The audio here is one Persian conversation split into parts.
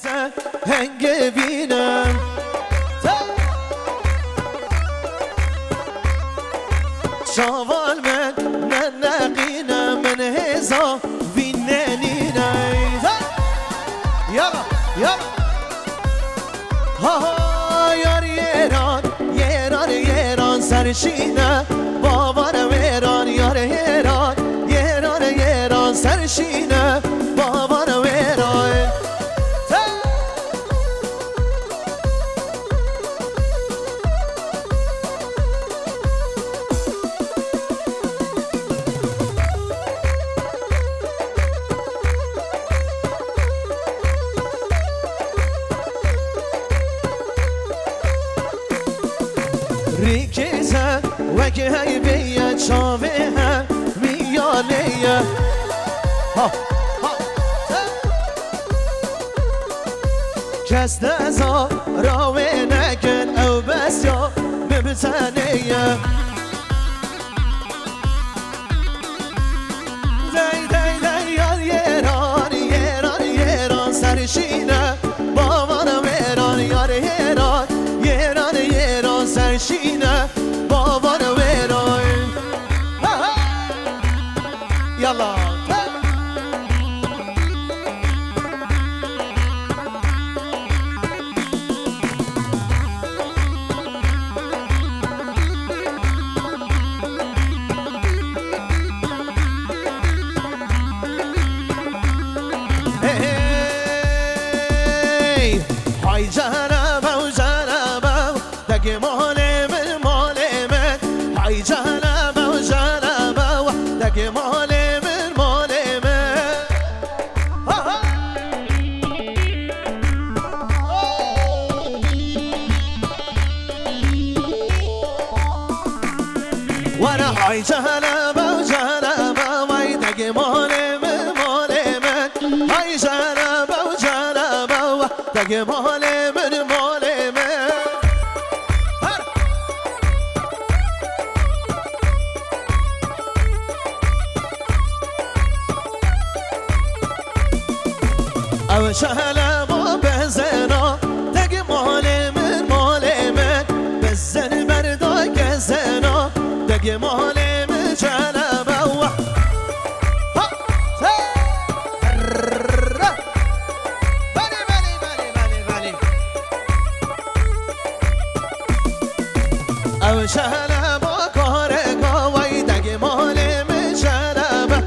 ریکیزه هنگ بینم شوال من نقینم من هزا ویننینه یارا یارا ها یار ایران ایران ایران سرشینه باورم ایران یار ایران ایران ایران سرشینه باورم ایران ریکیزه وگه های بیه چاوه هم میانه ها کس دزا راوه نکن او بس یا ببتنه دی دی دی یار ایران ایران ایران سرشینه باورم ایران یار ایران ایران ایران سرشینه باورم ایران یالا های جنبه و جنبه دگه مال من های جنبه و جنبه دگه مال من وانا های جنبه و جنبه وای دگه مال من های جنبه و جنبه دگه مال من او شهلا با بزنا دگه مال من بزن مردا گزنا دگه مال من جنبه او شهلا با کارگا وای دگه مال من جنبه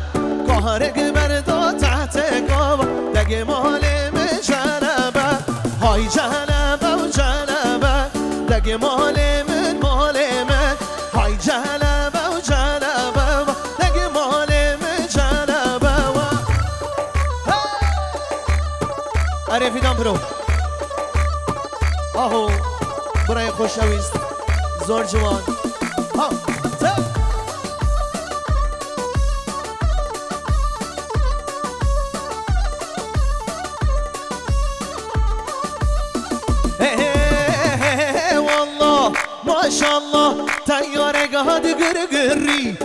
کارگ مردا تحت گاوا دگه مال من جنبه های جنبه و جنبه دگه مال من های جنبه و جنبه دگه مال من جنبه عرفیدم برو آهو برای خوشویست زور جوان والله ما شاء الله تیاره قهد گرگری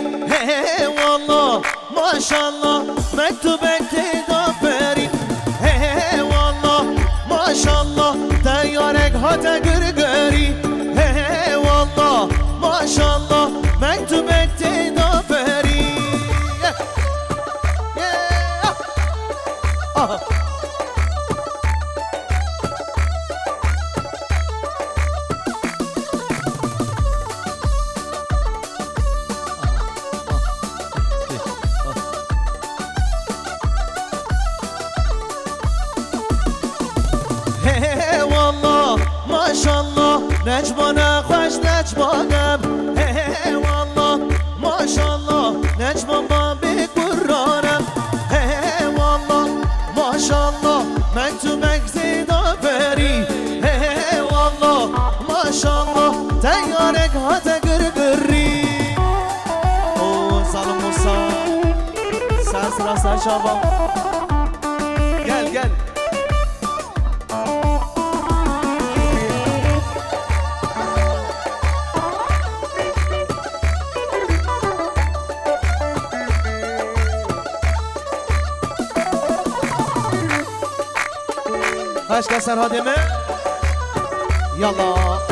والله ما شاء الله مکتوبک تدافری والله ما شاء الله تیاره قهد گرگری والله ما شاء الله مکتوبک تدافری والله ما شاء الله نجمانا خوش نجمانم والله ما شاء الله نجمان با بقرانم والله ما شاء الله من تو مگزی دافری والله ما شاء الله تیارک ها تگرگری او سلام موسا ساس راستا شابا گل عشق سرهادمه يلا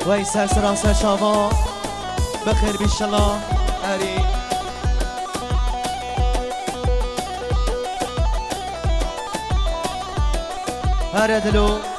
وای سر سراس شما بخیر بیشالله اری هر دلو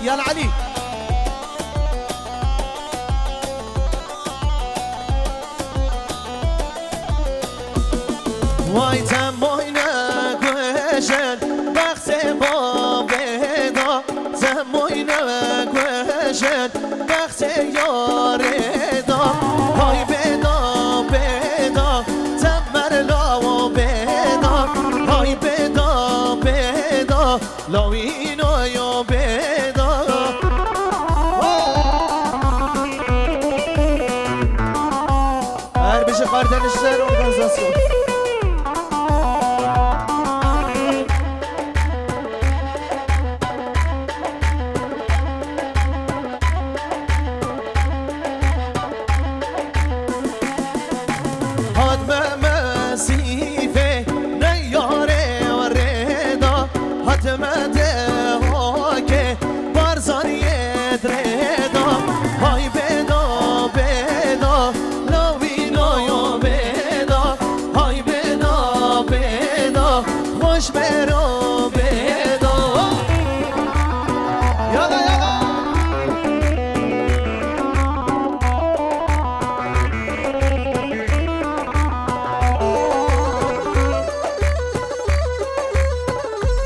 يلا علي وای تموینک وشن وقت با بدا تموینک وشن وقت یار دا های بدا بدا تمر لاو بدا های بدا بدا لاوینو یا بدا هر بشه کاردنشتر ارگانیزاسیون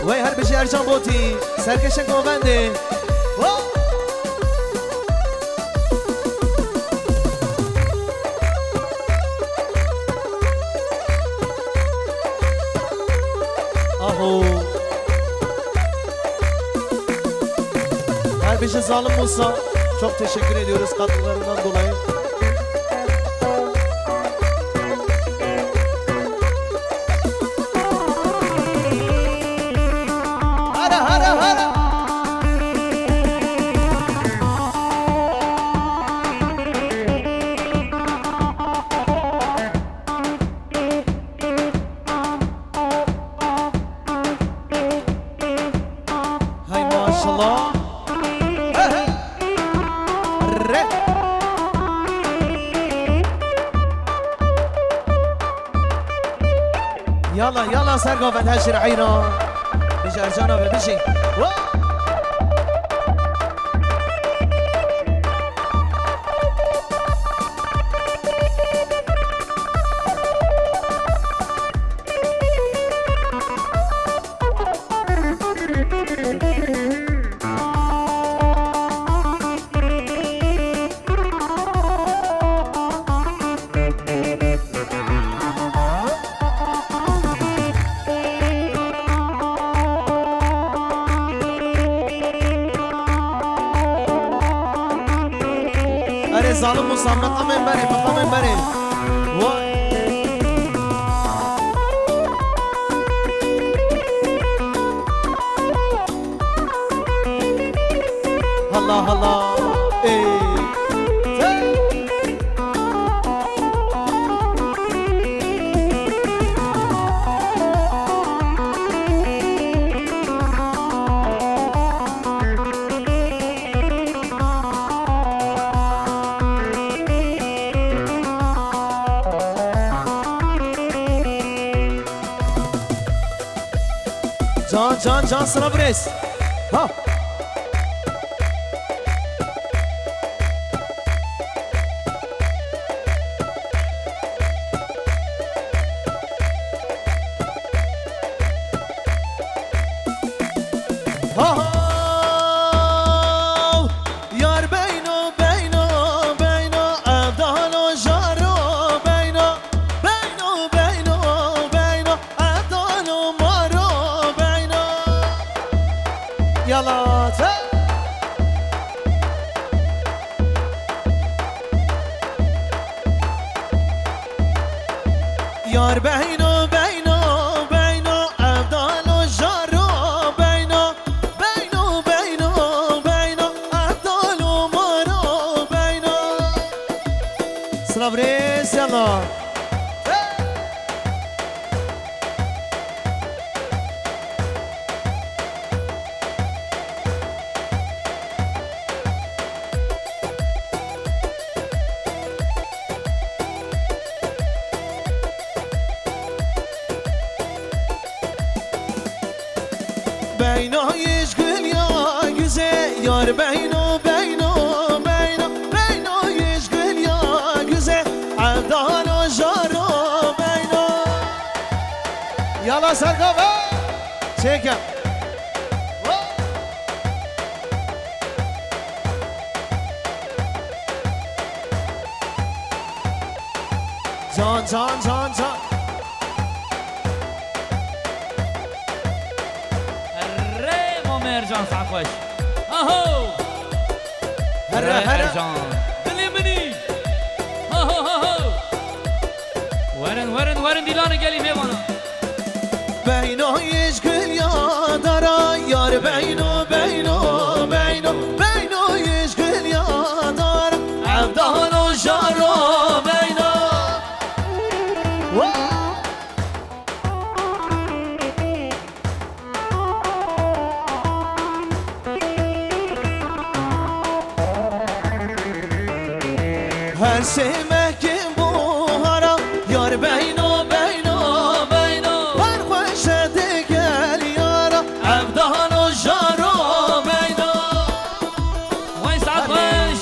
وای هر بشه ارجان بوتی سرکش گوونده آهو هر بشه ظالم موسا çok teşekkür ediyoruz katkılarından dolayı. يلا يلا سرقوا فتهشر عينه بيجي ارجانا بيجي ظالم مصاب مقام بري مقام بري الله الله ايه جان صرا بريس ها یار بینو بینو بینو عبدال و جارو بینو بینو بینو بینو عبدال و مارو بینو یالا یار بینو بینو بینو عبدال و جارو بینو بینو بینو بینو عبدال و مارو بینو سلام ریس یالا بینایش گل یا güzel yar beyno beyno beyno beynoyش gül ya güzel Abdal o jaro beyno Yala sarkava çek ya can مرجان صعب خوش اهو هرا مرجان دلی منی اهو ورن دیلان گلی میوانا بینایش گل یا دارا یار بینو بینو بینو بینایش گل یا دارا عبدال و جارو بینو هر سه محکم بوهارا یار بینو بینو بینو هر خوش دگل یارا عبدال و جارو بینو وين سعد خوش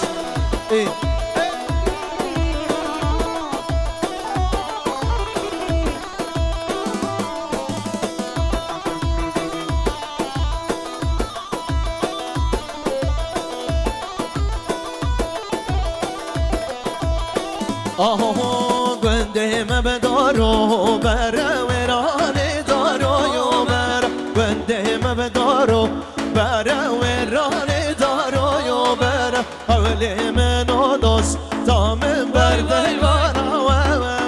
آهو گنده مبدارو بره ورانه دارو یو بره گنده مبدارو بره ورانه دارو یو بره حول منو دوست دامن برده کارا و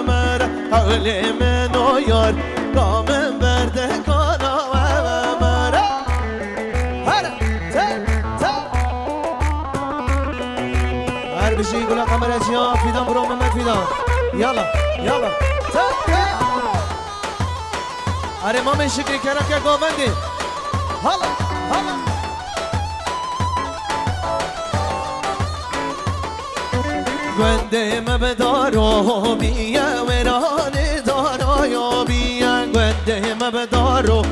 مره حول منو یار دامن برده کارا و مره هره هر بشی گلا قمر جیان فیدان برو محمد فیدان یالا یالا اره ما من شکری کرم که گاونده حالا حالا گنده مبدارو بیا ورانه دارو بیا گنده مبدارو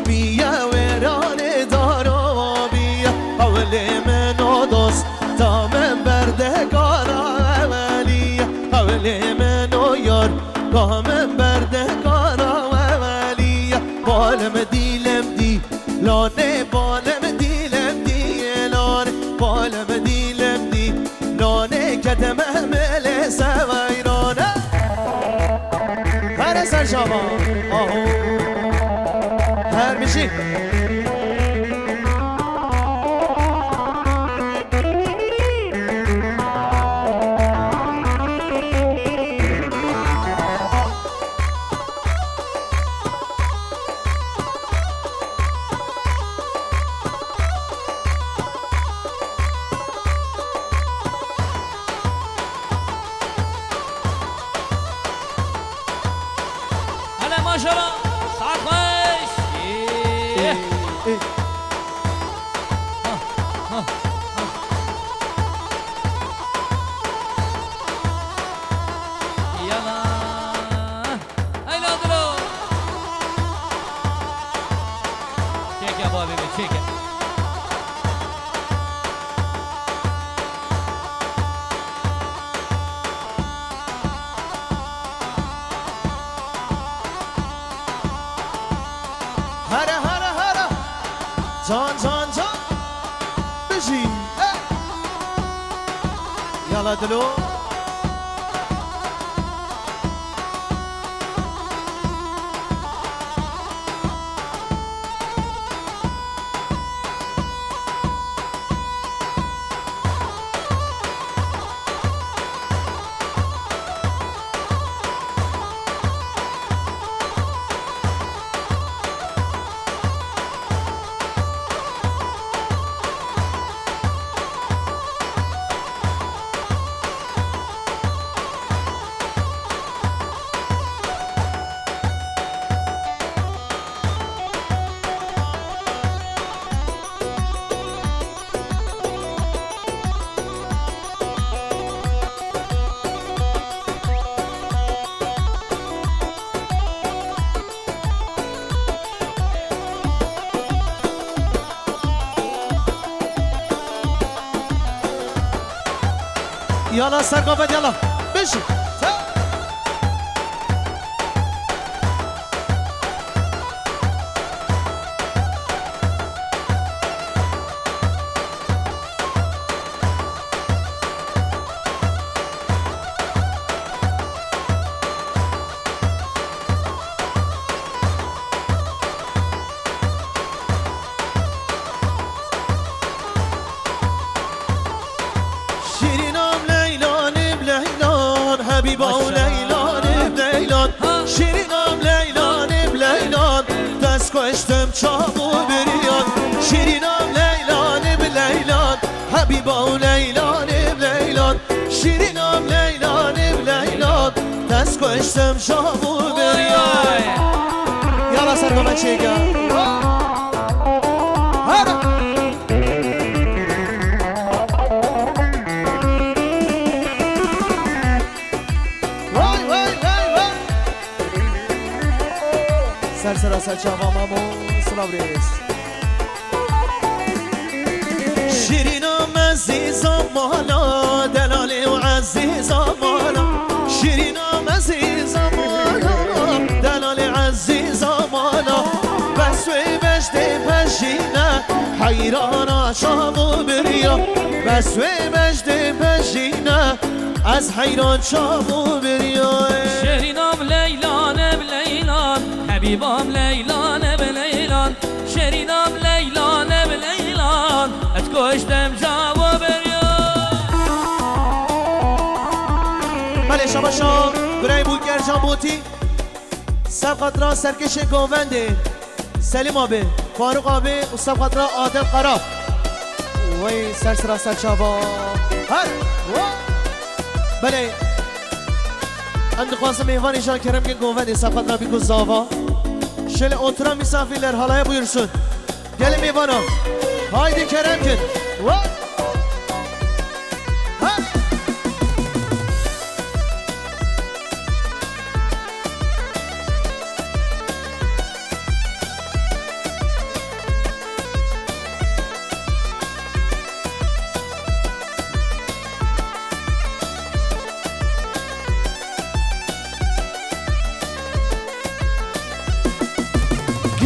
بیا ورانه دارو بیا حول منو دوست دامن برده کارا ولیه حول منو یار دامن برده کارا ولیه بالم دیلم دی لانه بالم دیلم دی لانه بالم دیلم دی لانه کدم احمل سویرانه هر سر شما آهو هر میشی شيكه هره هره هره جان جان جان بجی یالا دلو يلا سرقوبة يلا بشي حبيبه وليلان بليلان شيرينام ليلان بليلان دست کشتم چابو بریان شیرینام لیلان بلیلان حبیبه وليلان بليلان شیرینام لیلان بلیلان دست کشتم چابو بریان یالا سرگومه چیگا سر سر چاوامامو سلابریس شیرینم عزیزم مالا دلالی و عزیزم مالا شیرینم عزیزم مالا دلالی عزیزم مالا بسوی بجد پشینه حیرانا شامو بریا بسوی بجد پشینه از حیران شامو بریا شیرینم لیلان بلیلان حبیبم لیلان بلیلان شیرینم لیلان بلیلان ات کشتم جواب بریان بله شباشا برای بولگر جان بوتی سب خاطرها سرکش گوونده سلیم آبه فاروق آبه و سب خاطرها عادل قراب وی سرسرا سرچاوا هر بله اند خواستم ایوان ایشان کرم که گوونده سب خاطرها بیکو زاوا شل oturan misafirler halaya buyursun. Gelin Ivana. Haydi Keremkin.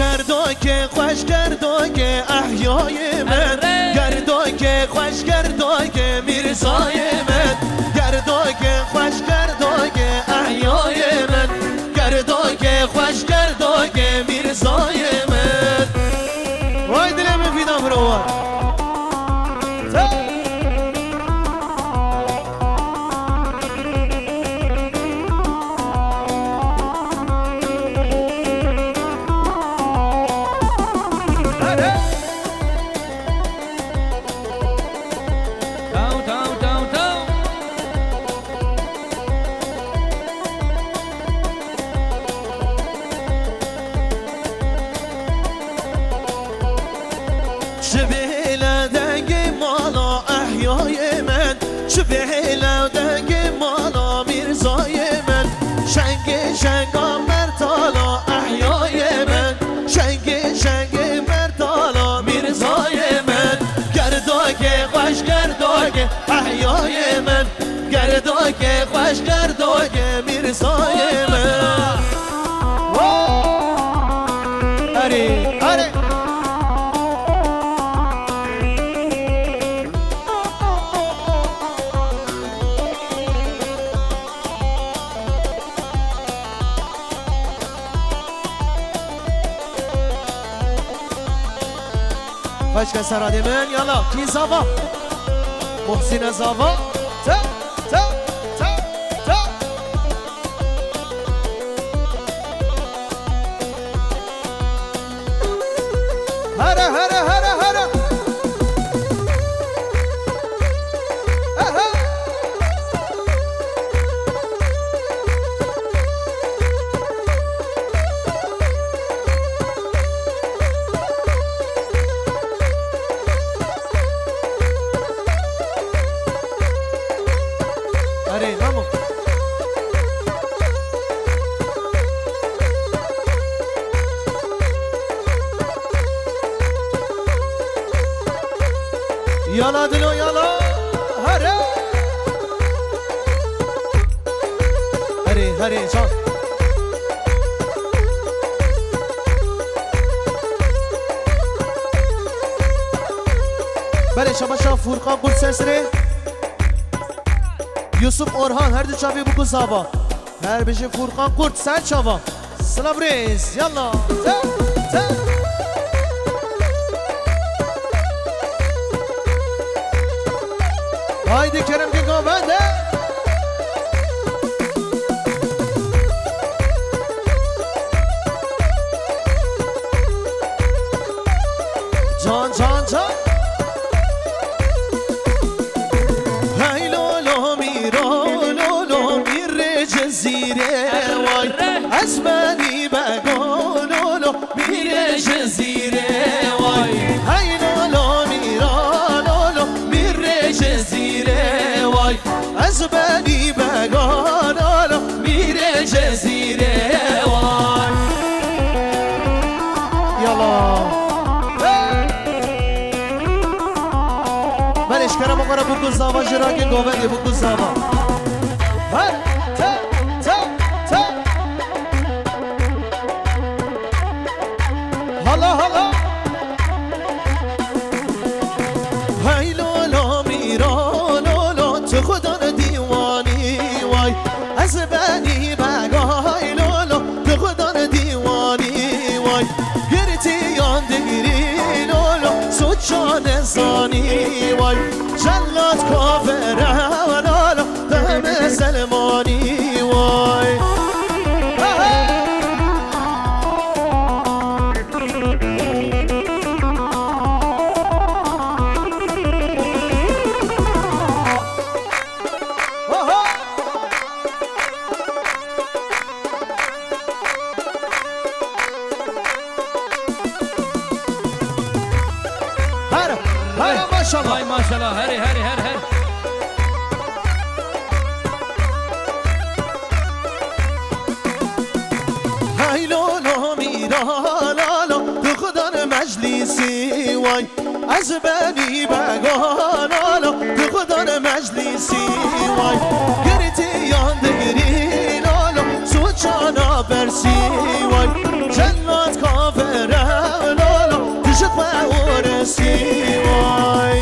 گردا که خوش گردا که احیای من گردا که خوش گردا که میرزای من گردا که خوش گردا که احیای من گردا که خوش گردا که میرزای من وای دلم فیدم روان شبه دنگ مالا احیای من شبه دنگ مالا میرزای من شنگ شنگا مرتالا احیای من شنگ شنگ مرتالا میرزای گردای میرزای من اره اره خوش که سراد من یالا کی زاوا محسن زاوا تا تا تا تا هره هره هره هره Hare, vamos. Yala dilo yala. Hare. Hare, hare, can. بله شما فرقان بود سرسره یوسف اورهان هر دو چاوی بگو زابا هر بشه فرقان کرد سر چاوا سلام ریز یالا تا تا haydi Kerem Gülgo bende can can can جزیره وای از منی بگولولو میره جزیره وای های لولو میرالولو میره جزیره وای از منی بگولولو میره جزیره وای یالا بلش کرم اقرا بگو زاوا جراغی گوهدی بگو زاوا هلا هلا های لولا میرا لولا تو خدا دیوانی وای از بنی بگای لولا تو خدا دیوانی وای گرتی یان دیری لولا سوچان زانی وای جلات کافره لولا دم سلمانی وای Ay maşallah heri heri her her Hay lolo mira lolo تو خدان مجلسی وای از بنی بگان لولو تو خدان مجلسی وای گریتی یان دگری لولو سوچانا برسی وای جنات کافره لولو تشت ورسی وای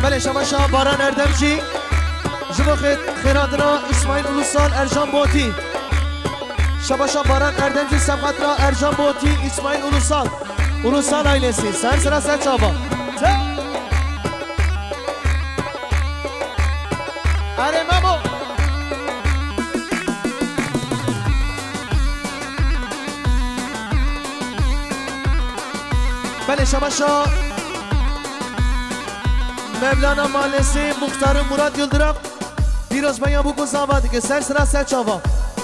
بله شما شاه باران اردمچی جبو خیراتنا اسماعیل اولوسال ارجان بوتی شما شاه باران اردمچی سبقتنا ارجان بوتی اسماعیل اولوسال ailesi sen sıra sen çaba Are Memo بله شما شاه Mevlana Mahallesi Muhtarı Murat Yıldırım Diroz bayan bu kuzavadı ki ser sıra ser çava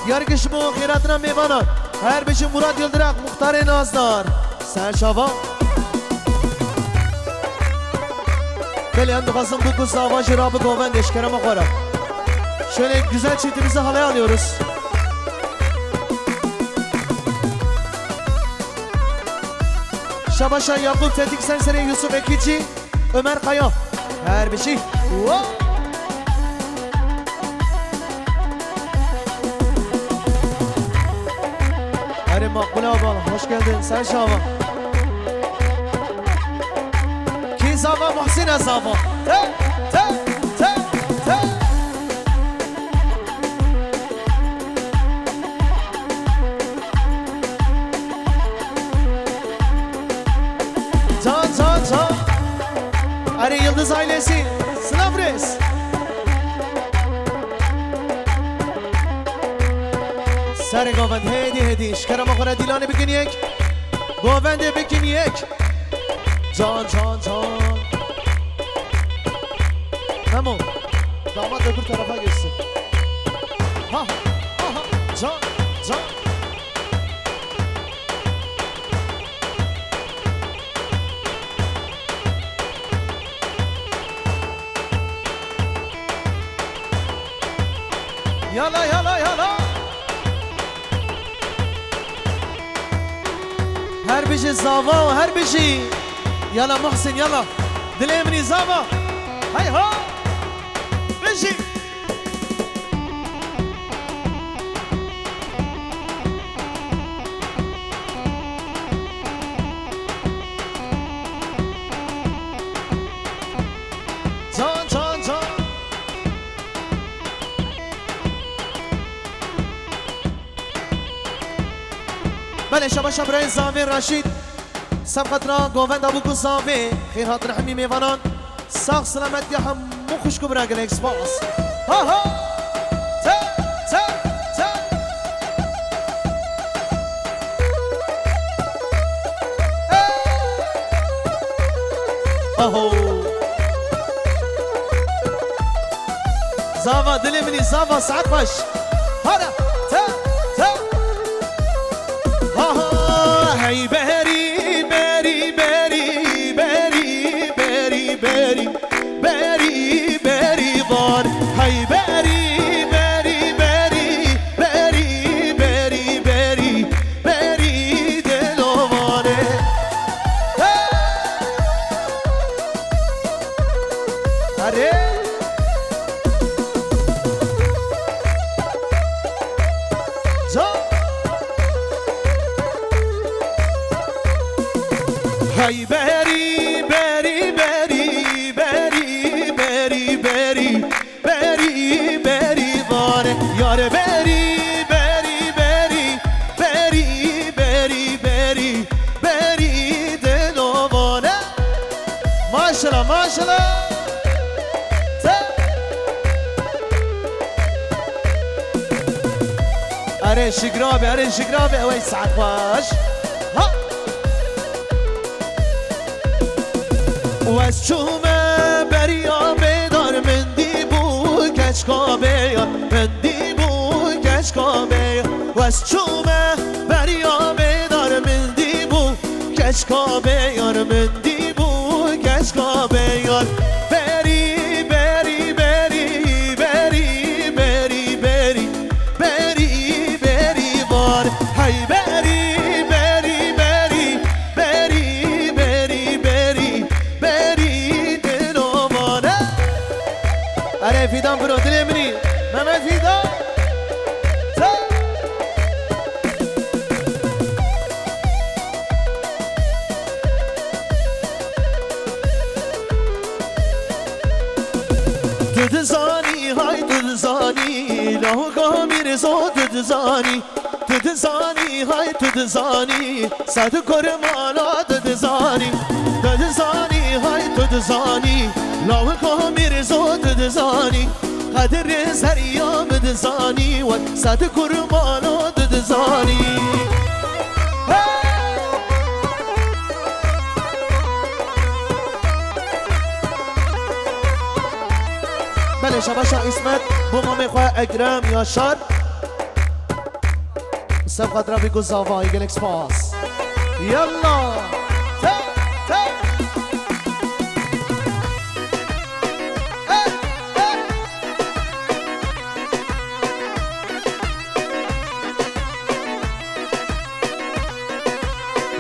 Yar kişi bu khiratına meyvana Her beşi Murat Yıldırım Muhtarı Nazdar Ser çava Beli hem duasın bu kuzava Jirabı goven deşkereme kora Şöyle güzel çiftimizi halaya alıyoruz شباشا یعقوب تدیک سنسری یوسف اکیچی Ömer Kaya her bir şey. Wow. Hadi Makbule abla hoş geldin sen Şava. Ki Zava Muhsin Zava. Te te te te. Can can can. Hadi Yıldız ailesi Slavres. سر گاوند هدی هدی شکرم آخوره دیلانه بکن یک گاونده بکن یک جان جان جان همون داماد öbür tarafa geçsin ha ha ha can can yala yala yala her bir şey zava her bir şey yala Muhsin yala dilemini zava hay ha bir şey can can can بله شبا شبرای زاوی رشید سبقت را گووند ابو زاوی خیر هاتر حمی میوانان ساق سلامت یا همو خوشکو براگل اکسپاس ها ها تا تا تا آهو زاوا دلی منی زاوا ساعت باش هارا تا تا هی بری بری بری بری بری بری بری بری بار هی بری بری بری بری بری بری بری دلوانه اره Hay beri beri beri beri beri beri beri beri var yar beri beri beri beri beri beri beri delovane maşallah maşallah are shigrabe oy saat baş ha وز چومه بریا بیدار مندی بو کچکا بیار مندی بو کچکا بیار وز چومه بریا بیدار مندی بو کچکا بیار مندی بو کچکا بیار بری بری بری بری بری بری بری بری بار هی بری بری بری بری بری بری اره فیدان برو دل منی محمد فیدان ددزانی های ددزانی لاهو که میرزو ددزانی ددزانی های ددزانی صد کرمالا ددزانی ددزانی های ددزانی لاهو که میرزو ددزانی قدر سریام ددزانی و صد کرمالا ددزانی بله شباشا اسمت بوما میخواه اگرام یا شاد سب قدرا بگو زاوا ایگل اکسپاس یلا تا تا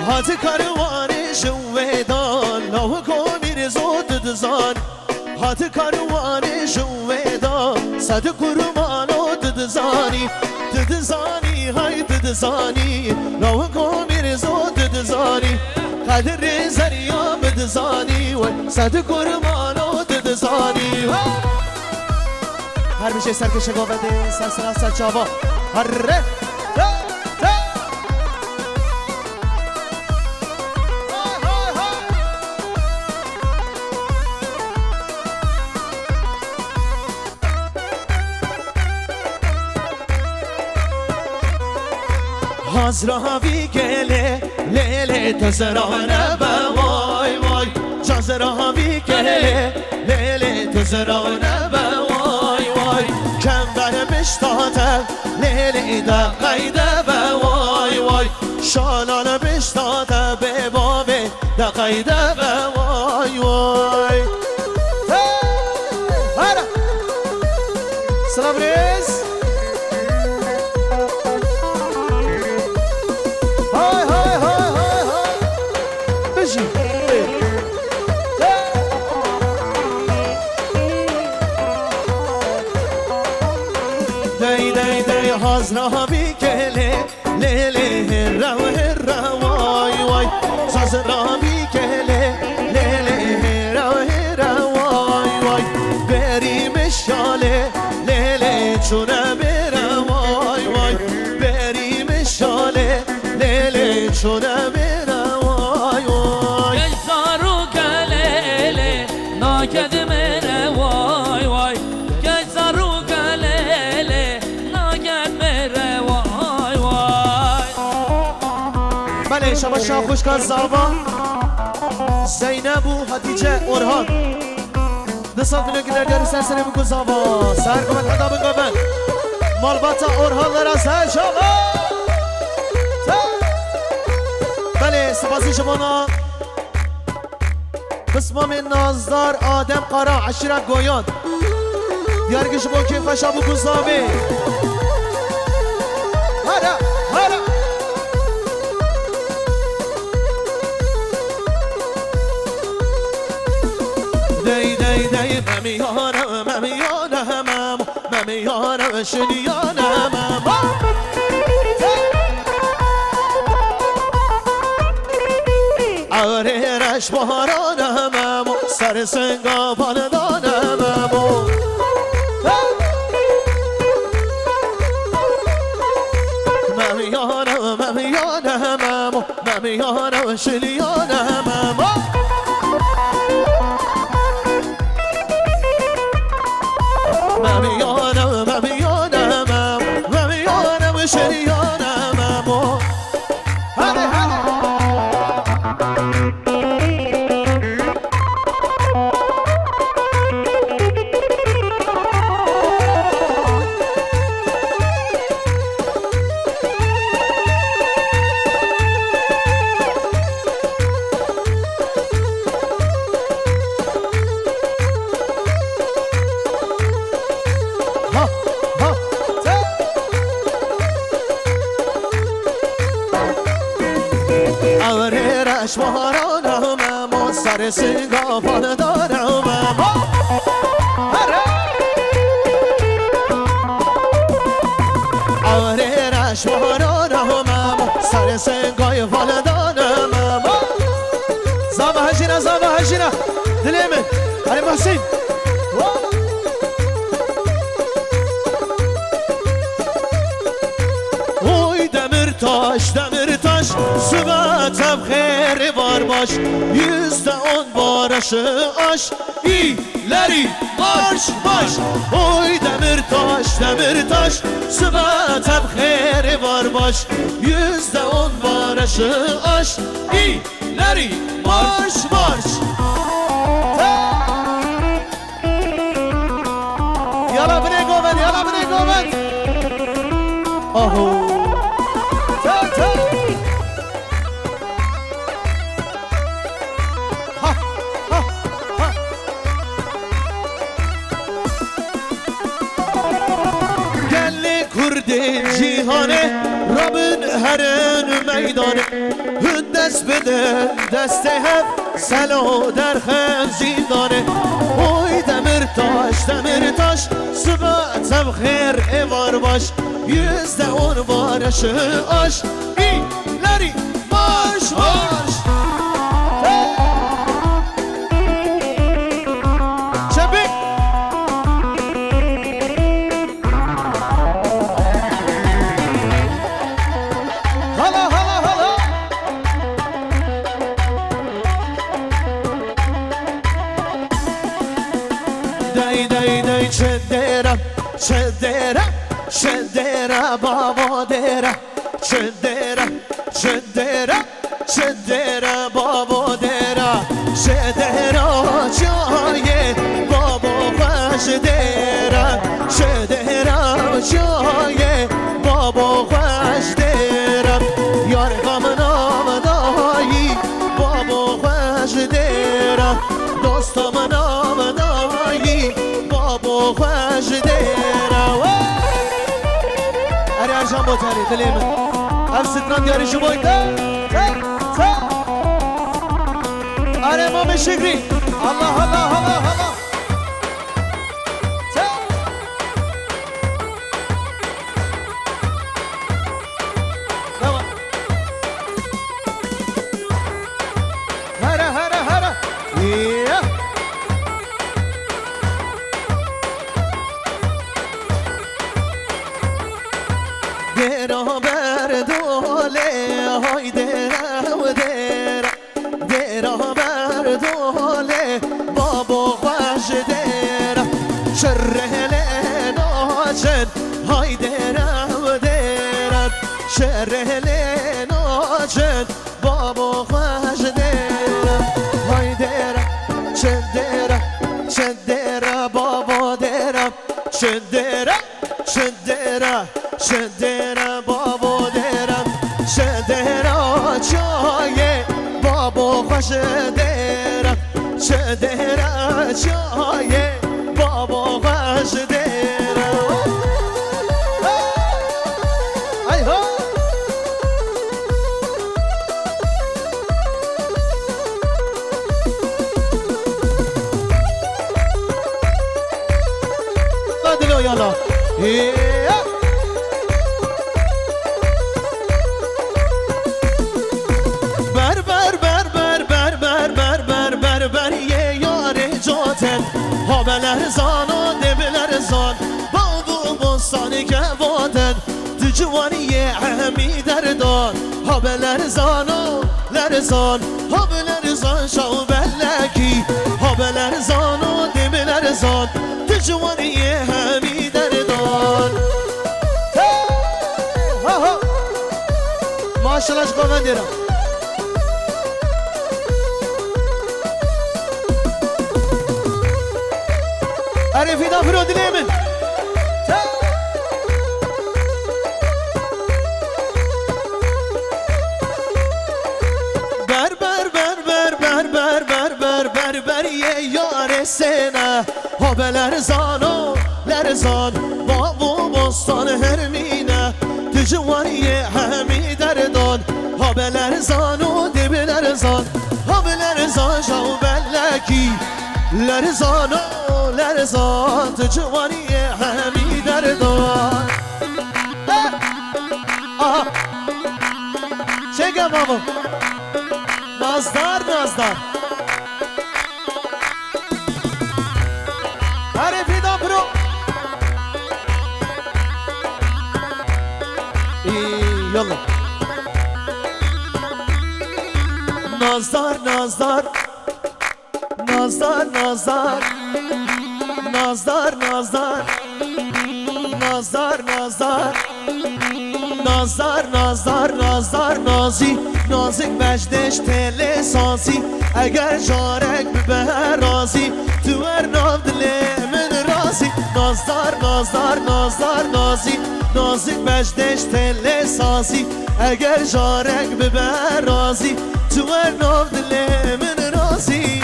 هات کاروان جویدان لاو کامیر زود دزان هات کاروان جویدان صد قرمان و دزانی دزانی های دزانی لاو کامیر زود دزانی قدر زریام دزانی و صد قرمان و دزانی هر میشه سرکش گاونده سر سر چاوا هره حضراوی گله لیله تزرانه با وای وای جزراوی گله لیله تزرانه با وای وای کم بر مشتاته لیله دقیده با وای وای شالان مشتاته به بابه دقیده با وای وای سلام ریز حضراوی گله لیله هرا وای وای حضراوی گله لیله هرا وای وای بریم شاله لیله چونه برا وای وای بریم شاله لیله چونه برا وای وای گزارو گلیله ناکد منه وای وای گزارو گلیله ناکد منه وای وای بله شما شاه خوش کن زاوا زینب و حدیجه اورهان دستان فیلم که در سرسنه بگو زاوا سر کمت حدا بگومن مالباتا اورهان لرزه شما بله سپاسی شما بسمام نازدار آدم قرا عشیره گویان دیارگی شما که خوشا بگو زاوی هره هره دی دی دی ممیانم ممیانم ممیانم شنیانم آره رش بارانم سر سنگا بالدانم ممیانم ممیانم ممیانم شنیانم ممیانم ممیانم ممیانم شنیانم هره هره آره رش بارانم سر سنگا بالدارم آره رش بارانم سر سنگای بالدارم زابا هجینه دلیمه علی محسین اوی demir taş Sıvatım kheri var baş %10 barışı aş İleri marş baş Oy demir taş Sıvatım kheri var baş %10 barışı aş İleri marş Yala bre goven Aho جیهانه رابن هرن میدان هن دست بده دست هف سلو در خزیدانه اوی دمر تاش سباتم خیر ایوار باش yüzde on barışı aş İleri marş marş Çabuk Hala hala hala Day day day çedera çedera Şedera baba dera Şedera Şedera Şedera baba dera Şedera çaye baba baş dera Şedera çaye baba baş dera Yar gamına dahi baba baş dera Dostumun dahi baba baş dera عشان بوتاري دليمن أفس تران دياري شبويتا تا أنا مامي شكري الله الله الله الله تا هرا هرا هرا yeah. Dera berdole hay dera و dera dera berdole baba خوش dera شرهله ناچن hay dera و dera شرهله ناچن baba خوش dera hay dera شدera شدera baba dera شدera شدera شدera بابا درم شدera چایه بابا خوش درم شدera چایه بابا خوش درم ای ها قدلو یالا Habeler zano debeler zan Babu bostani ke vaden Tücvaniye hemi derdan Habeler zano lerzan Habeler zan şav belleki Habeler zano debeler zan Tücvaniye hemi derdan Ha ha Maşallah şkava derim عرفي دافرو دليمن بر بر بر بر بر بر بر بر بر بر یه یار سنه هابلر زانو لرزان بابو بستان هرمینه تجواریه همی دردان هابلر زانو دبلر زان هابلر زان شاو بلکی لرزانو لرزان تو جوانیه همی دردان آها چگه بابا نازدار نازدار عرفی دام برو یالا نازدار نازدار نازدار نازدار نازدار نازدار نازدار نازدار نازدار نازدار نازدار نازی نازک بجدش تل سازی اگر جارک به رازی تو هر ناو دل من رازی نازدار نازدار نازدار نازی نازک بجدش تل سازی اگر جارک به رازی تو هر ناو دل من رازی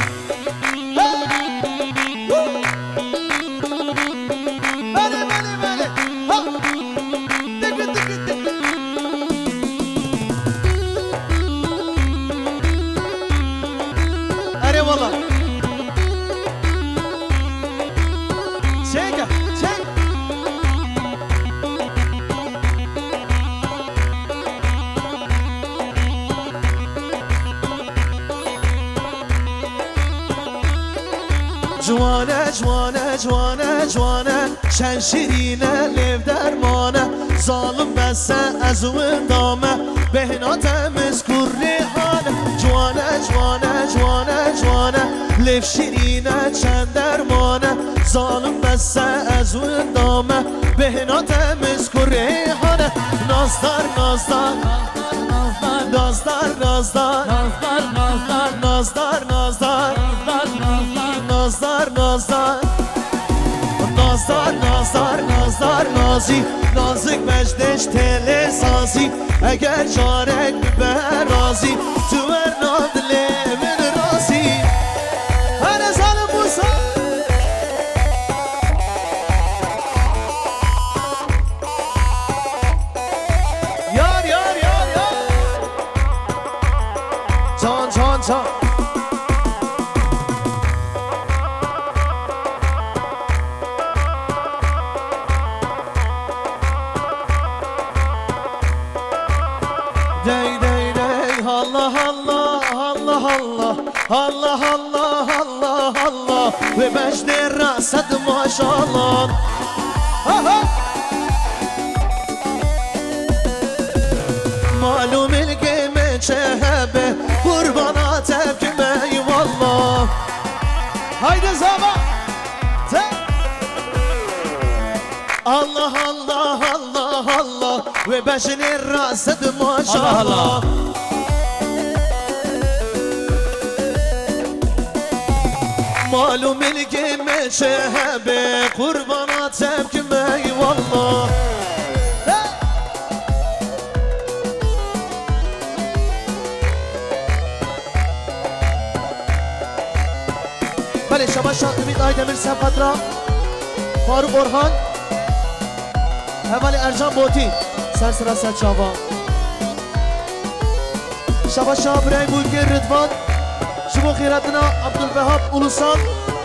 جوانه جوانه جوانه جوانه شنشیرینه لیو درمانه ظالم بسته از اون دامه بهنا تمیز کوریحانه جوانه جوانه جوانه جوانه لیو شیرینه چند درمانه ظالم بسته از اون دامه بهنا تمیز کوریحانه نازدار نازدار نازدار نازدار نازدار نازدار نازدار نازدار نازدار نازدار نازدار نازی نازک مجدش تل سازی اگر جارک به رازی تو ارناد لیمن رازی هر ظالم موسا یار یار یار یار جان جان جان Dey dey dey Allah Allah Allah Allah Allah Allah Allah Allah ve mecde rasad maşallah malum ilgime çehebe kurbana tepkime eyvallah haydi zaman Allah Allah Allah Allah ve beşini rased maşallah Allah Allah. Malum ilgime şehebe kurbana tepkime eyvallah Bale Şabaşan Ümit Aydemir Sefatra Faruk Orhan Hevali Ercan Boti Ser sıra Selçava Şabaşa Birey Bulgir Rıdvan Şubu Khiratına Abdülvehhab Ulusal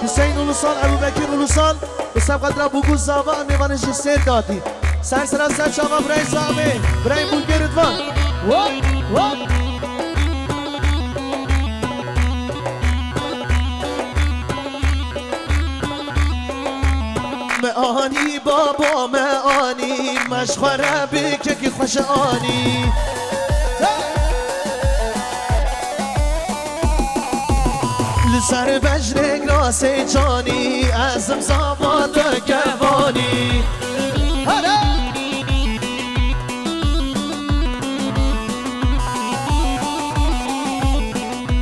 Hüseyin Ulusal Ebu Bekir Ulusal Müsabqatra Buguz Zava Mevanı Jisser Dati Ser sıra Selçava Birey Zami Birey Bulgir Rıdvan Hop hop معانی بابا معانی مشخوره بکه که خوش آنی لسر بجرگ راس جانی ازم زاباد گوانی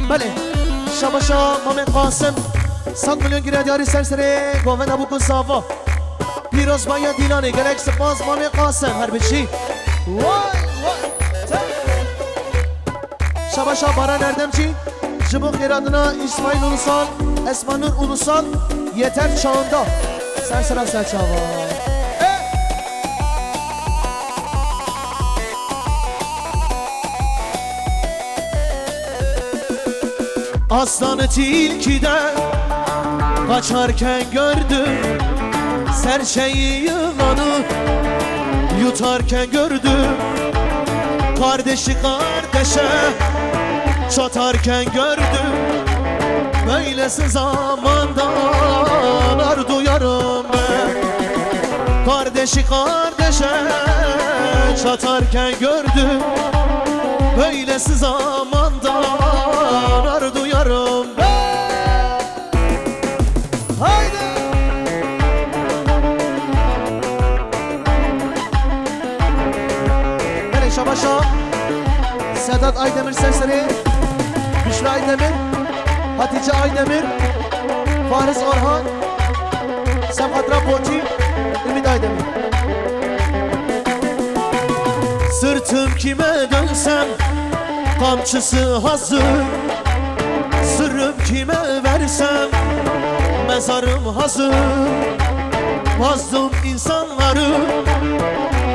بله شباشا مامن قاسم 100 میلیون گیردیاری سرسره گوهن ابو کساوا پیروز باید دیلانه گرک سپاس مامی قاسم هر بچی شباشا باران اردمچی جبو خیرادنا اسماعیل اولوسال اسمانور اولوسال yeter çağında sen sıra Selçava Aslanı tilkiden kaçarken gördüm Serçeyi yılanı yutarken gördüm Kardeşi kardeşe çatarken gördüm Böylesi zamandan ar duyarım ben Kardeşi kardeşe çatarken gördüm Böylesi zamandan ar duyarım ben Haydi Şabaşa Sedat Aydemir sesleri Büşra Aydemir Hatice Aydemir Fariz Orhan Sefatra Boti Ümit Aydemir Sırtım kime dönsem kamçısı hazır Sırrım kime versem mezarım hazır Mazlum insanları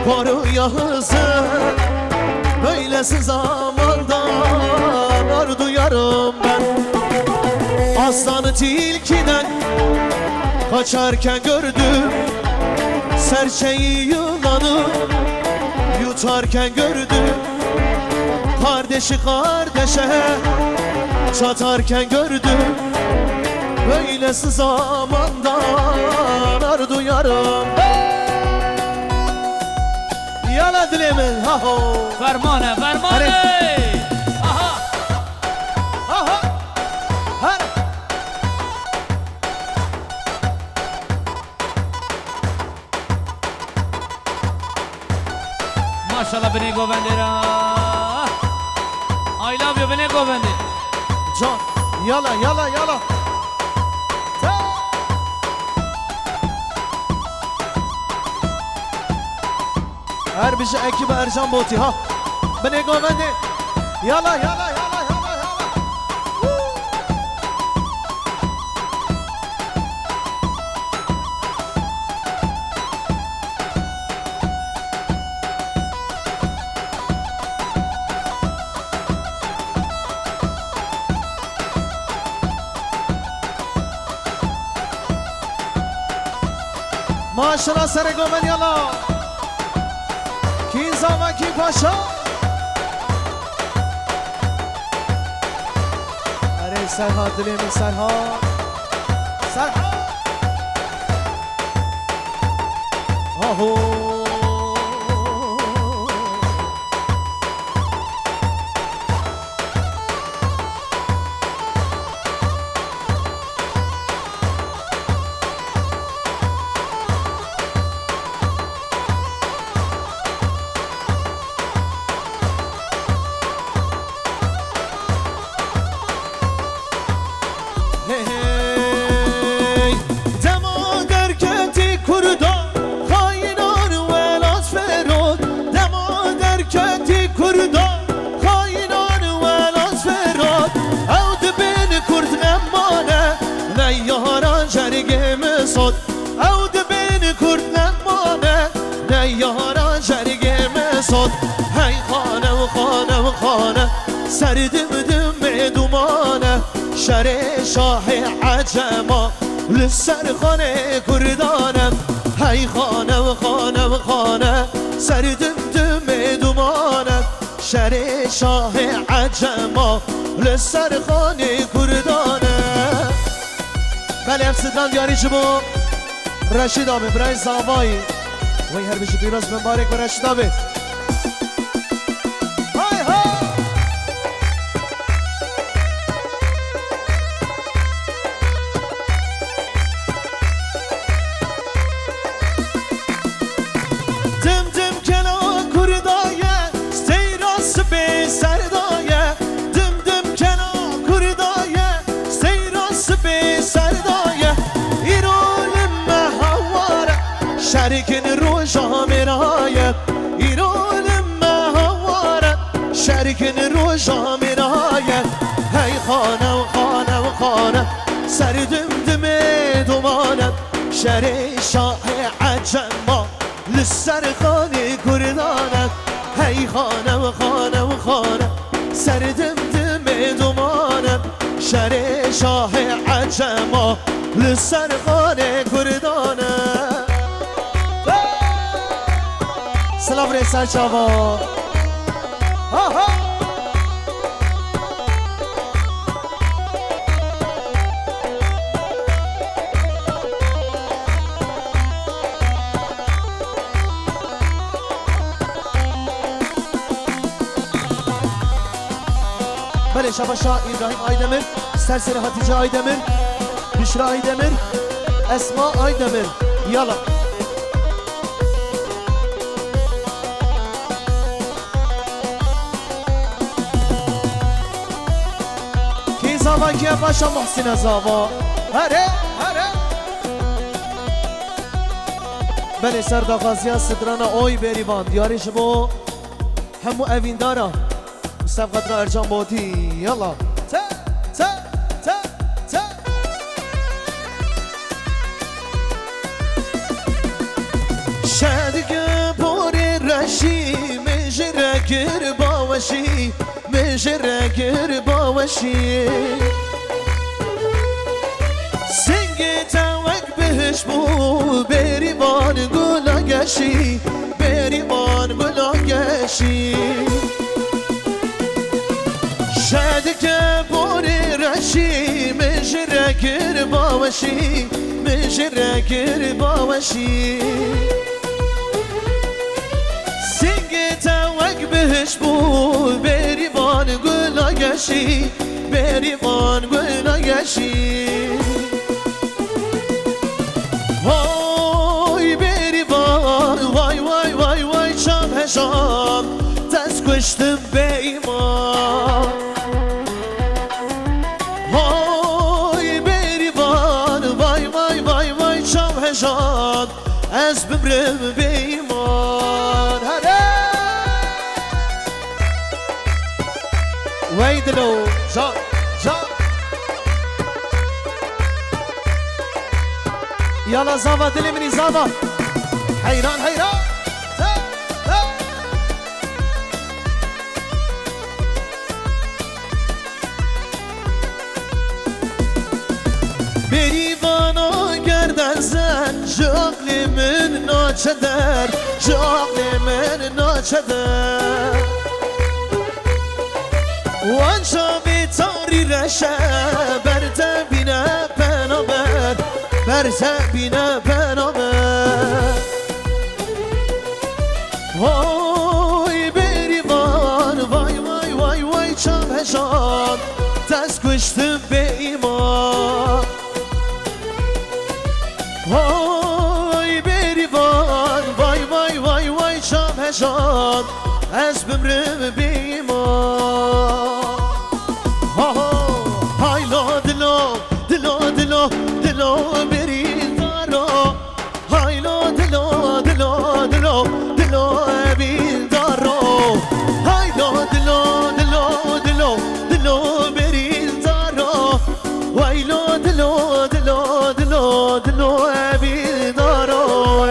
koruya hızır Böylesi zamandan ar duyarım ben Aslanı tilkiden kaçarken gördüm Serçeyi yılanı yutarken gördüm Kardeşi kardeşe çatarken gördüm böylesi zamandan ar duyarım. Yala dilemin ha ho. فرمانه فرمانه آها Ha ha. Her. ماشاءالله بنی گوونده را I love you بنی گوونده Can. Yala yala yala. Her bir şey ekibi Ercan Boti ha. Beni govendi. Yala yala yala yala yala. Maşallah sere goven yala. Ki zaman ki paşa. Are Serha dilemin Serha. Serha. Aho. Hey, dema derketi kurda Kainar velas ferod Dema derketi kurda Kainar velas ferod Evd beni kurd nemmane Neyyaran jergemi sod Evd beni kurd nemmane Neyyaran jergemi sod Hey khane و khane و khane Serdim düm dumane شر شاه عجما لسر خانه کردانم هی خانه و خانه و خانه سر دم دومانم شر شاه عجما لسر خانه کردانم بله افسدان دیاری چبو رشید آبی برای زاوایی وی هر بشه پیروز مبارک و رشید آبی شرکن رو جامرایه ایران مهواره شرکن رو جامرایه هی خانه و خانه و خانه سر دم دومانه شر شاه عجما لسر خانه کردانه هی خانه و خانه و خانه سر دم دومانه شر شاه عجما لسر خانه کردانه سلام ری سر چاوا ها ها بله شباشا ابراهیم آیدمیر سرسر حتیجه آیدمیر بشرا آیدمیر اسما آیدمیر یالا زاوا که باشا محسن زاوا هره هره بله سرداغازیا صدرانا اوی بریوان دیاری شبو همو اوین دارا مصطفى قدر ارجان بودی یلا تا تا تا تا شادگه بوری رشی مجره گر باوشی مجره گر باوشی سنگ توک بهش بو بریوان گلا گشی بریوان گلا گشی شادگه بوری رشی مجره گر گر باوشی مجره گر باوشی سنگ توک بهش بود بریوان گلاگشی بریوان گلاگشی وای بریوان وای وای وای وای شام هشام دست کشتم به ایمان وای بریوان وای وای وای وای شام هشام از بمرم به ایمان وای دلو جان جان يلا زافا دلي مني زافا حيران حيران بریوانا گردن زن جاقلی من ناچه در جاقلی من ناچه در وانجا بیتاری رشه برده بینه پنامر برده بینه پنامر وای بریوان وای وای وای وای چام هشان دست کشتم به ایمان وای بریوان وای وای وای وای چام هشان از بمرم به ایمان هایلا دلو دلو دلو دلو بری دارو هایلا دلو دلو دلو دلو بری دارو هایلا دلو دلو دلو دلو بری دارو وایلا دلو دلو دلو دلو بری دارو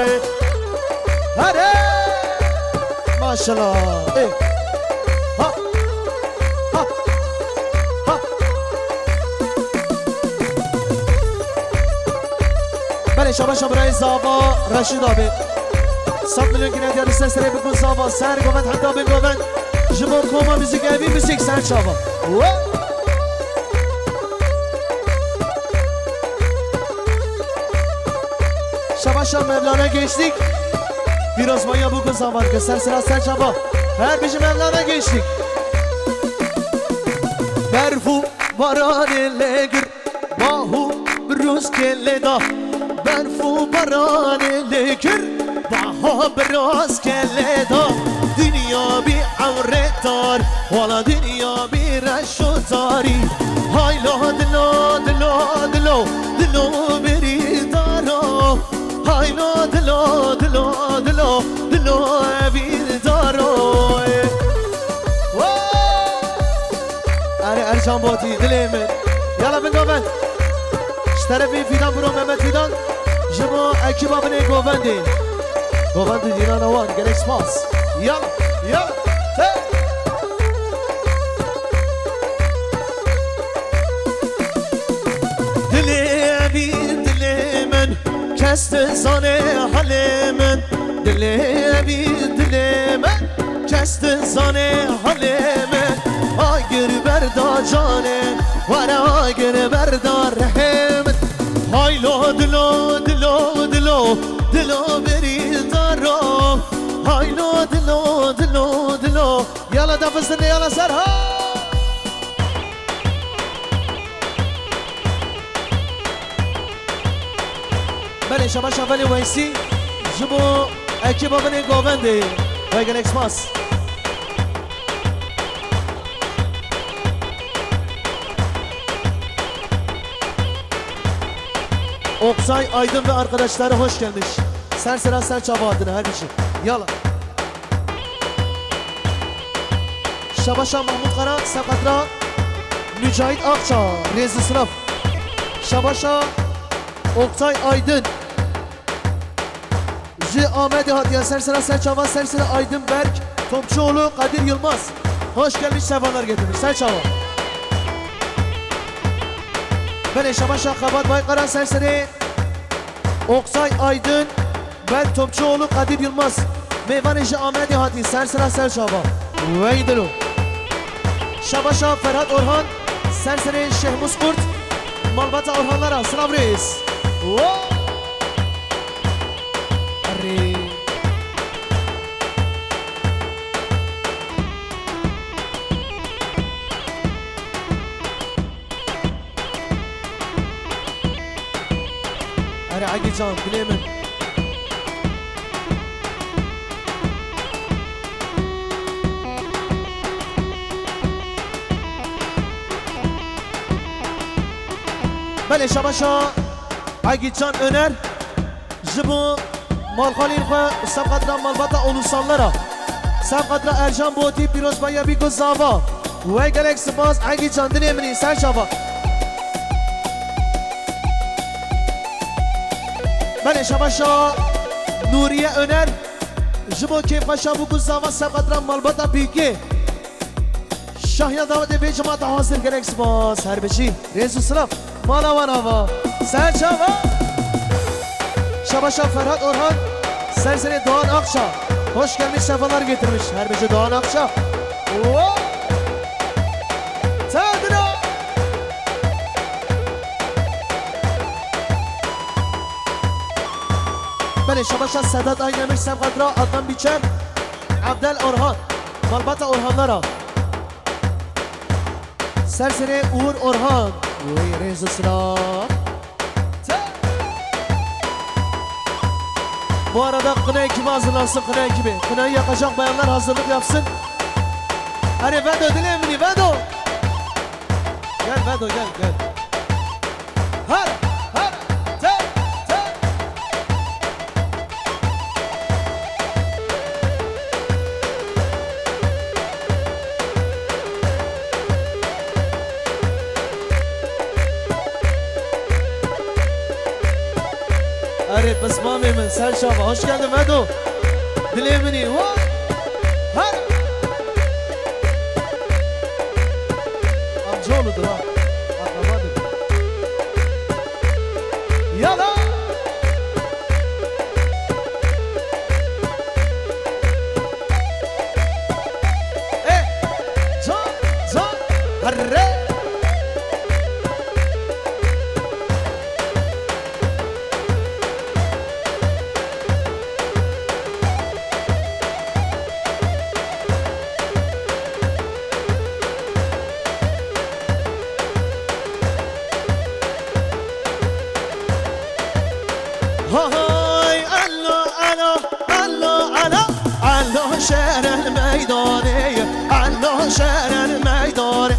هره ماشاءالله شما برای زاوا رشید آبی 100 میلیون گرد یا رسل سری بکن زاوا سر گومد حتی بگومد جبور کوما موزیک اوی موزیک سر شاوا شما مولانه geçtik biraz maya bugün zaman که سر سر سر شاوا her بیشی مولانه geçtik برفو باران لگر باهو بروز کلی دا برفو باران لگر باها براز کلی دا دنیا بی عورت دار والا دنیا بی رش و تاری هایلا دلو دلو دلو دلو بری دارو هایلا دلو دلو دلو دلو بی دارو اره ارجان باتی دلی من یالا بگوند اشترفی فیدان برو محمد فیدان جبا اکی بابنه گووندی گووندی دیران آوان گرک سپاس یالا یالا دلی بی دلی من کست زانه حال من دلی بی دلی من کست زانه حال من آگر بردا جانم ورا آگر بردا رحمت هایلو دلو دلو دلو دلو بری دارو هایلو دلو دلو دلو یالا دفستنی یالا سرها بله شما شولی ویسی جبو اکی بابنی گوونده ویگن اکسماس Oksay Aydın ve arkadaşları hoş gelmiş. Sen sıra sen çaba adına her işi. Yala. Şabaşa Mahmut Kara, Sakatra, Mücahit Akça, Rezi Sınıf. Şabaşa Oksay Aydın. J. Ahmet Hatiye, sen sıra sen çaba, sen sıra Aydın Berk, Topçuoğlu, Kadir Yılmaz. Hoş gelmiş, sefalar getirmiş. Sen çaba. Bele Şabaşa Kabat Baykara Serseri Oksay Aydın Berk Topçuoğlu Kadir Yılmaz Meyvaneci Ahmet Hati Sersera Serşaba Veydelu Şabaşa Ferhat Orhan Serseri Şehmus Kurt مالبات اورهانlara sınav reis. Arre. Arre Agican bilemin. بله شباشا Agican Öner Jibu Malkhalin Khe Sabqadra Malbata Ulusallara Sabqadra Erjan Boti Piroz Baya Biko Zava Ve gelek spas Agican Dinemini Sen şaba Bale şabaşa Nuriye Öner Jibu Kefkaşa Buku Zava Sabqadra Malbata Piki Şahya Davet ve Cemaat Hasır gerek spas Her beşi Rezu Sınav Mala Vanava Sen şaba Şabaşa Ferhat Orhan Serseri Doğan Akça Hoş gelmiş sefalar getirmiş her beşi Doğan Akça Tadına Bale Şabaşa Sedat Aynemiş Sevkadra Adnan Biçer Abdel Orhan Malbata Orhanlara Serseri Uğur Orhan Uy Rezu Sınav Bu arada kına ekibi hazırlansın kına ekibi. Kınayı yakacak bayanlar hazırlık yapsın. Hani Vedo dilemini Vedo. Gel Vedo gel. Har te. Evet basmamemin sen şaba hoş geldin Vedo. Dilemini har. Amcaoğludur ha. Akrabadır. Yala. Can. Harre. هاي الله شهر الميداني الله شهر الميداني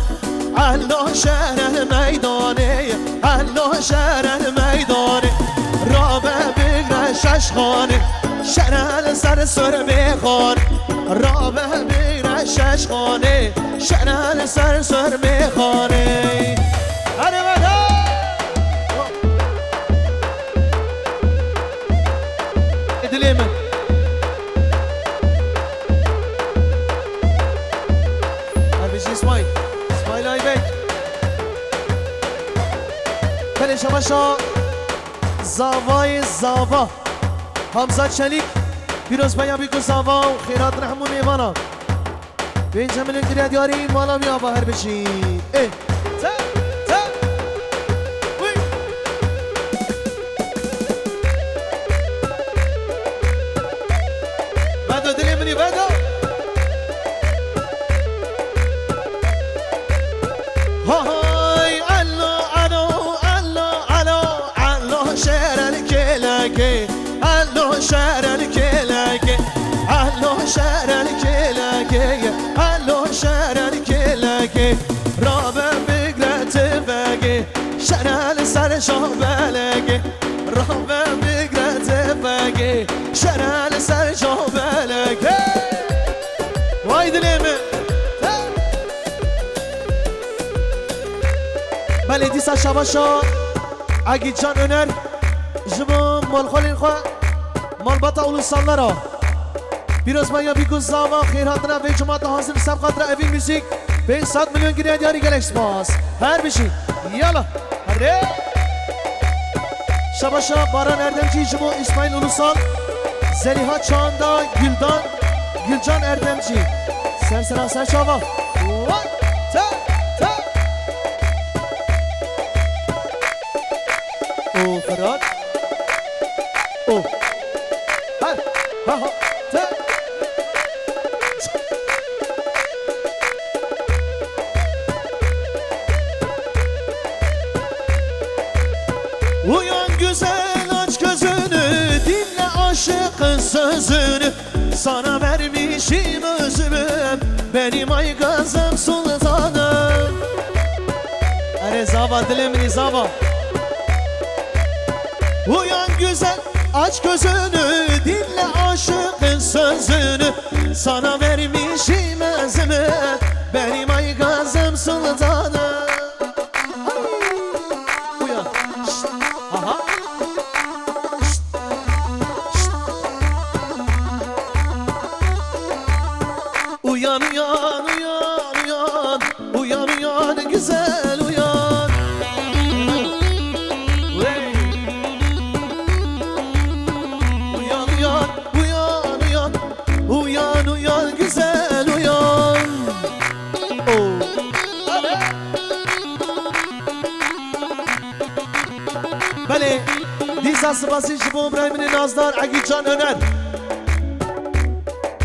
الله شهر الميداني الله شهر الميداني رابع بگرشش خانه شهر سر سر میخوان رابع بگرشش خانه شهر سر سر میخوانه Dilemin. Harbici İsmail Aybek. Kale Şabaşa Zavay Zava Hamza Çelik Piroz Baya Biko Zava Khairat Rahmun Evana Benjamin Diryadiyari Malam Yaba Harbici Vedo هاي الله شعر الكلاكي الله شعر الكلاكي الله شعر الكلاكي الله شعر الكلاكي رابع بقرة باقي شعر السر شوبالكي رابع بقرة باقي شعر السر شوبالكي وايد اليمن Belediyesi Şabaşa Agican Öner Jibo Malkhalin Khe Malbata Ulusallara Piroz Baya Biko Zava Khairatına ve Cemaat Hazır Sabqadra Evin Müzik 500 milyon giriye diyarı gerek spas her bir şey yala hadi Şabaşa Baran Erdemci Jibo İsmail Ulusal Zeliha Çağında Gülcan Erdemci Sersera Serçava O Ferhat. O. Ha ha ha. Te. Uyan güzel aç gözünü, dinle aşıkın sözünü. Sana vermişim özümü, benim aygazım sultanım. Are zava dilimini zava. Uyan güzel aç gözünü, dinle aşıkın sözünü. Sana vermişim özümü, benim aygazım sultanım. Uyan. Şşt. Aha. Şşt. Şşt. Uyan uyan uyan uyan, uyan uyan güzel uyan. Hey. Uyan uyan uyan uyan, uyan uyan güzel uyan. Oh. Hadi. Bale, Disa Sıbası Şibu İbrahim'in Nazlar Agican Öner.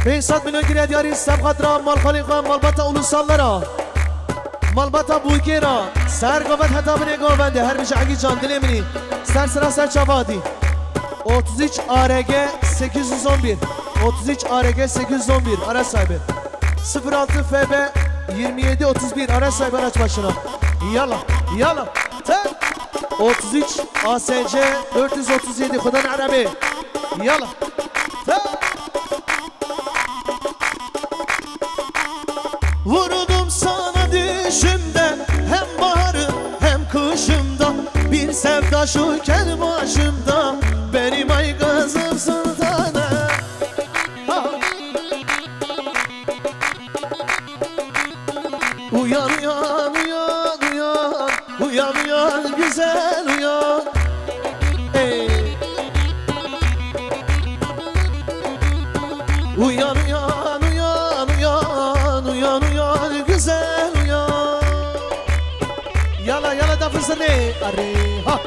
500 milyon giriye diyarı Sebkatra Malkalika Malbata Ulusallara Malbata Buykera Ser Gavet Hetabine Gavende Her bir Agican Dilemini Ser Sıra Ser Çavadi 33 ARG 811 33 ARG 811 araç sahibi 06 FB 2731 araç sahibi araç başına. Yalla yalla Te 33 ASC 437 Kudan Arabi. Yalla Te. Vuruldum sana düşümde, hem baharım hem kışımda. Bir sevda şu kel başımda, benim aygazım sultanım. Uyan uyan uyan uyan, uyan uyan güzel uyan. Ey. Uyan uyan uyan uyan, uyan uyan güzel uyan. Yala yala da fırsatı arı ha.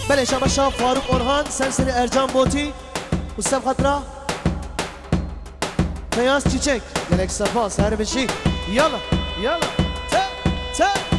Bele Şabaşa Faruk Orhan, Senseri Ercan Boti, Mustafa Khatra, Feyyaz Çiçek, Gerek Safa, her bir şey. Yala yala te te.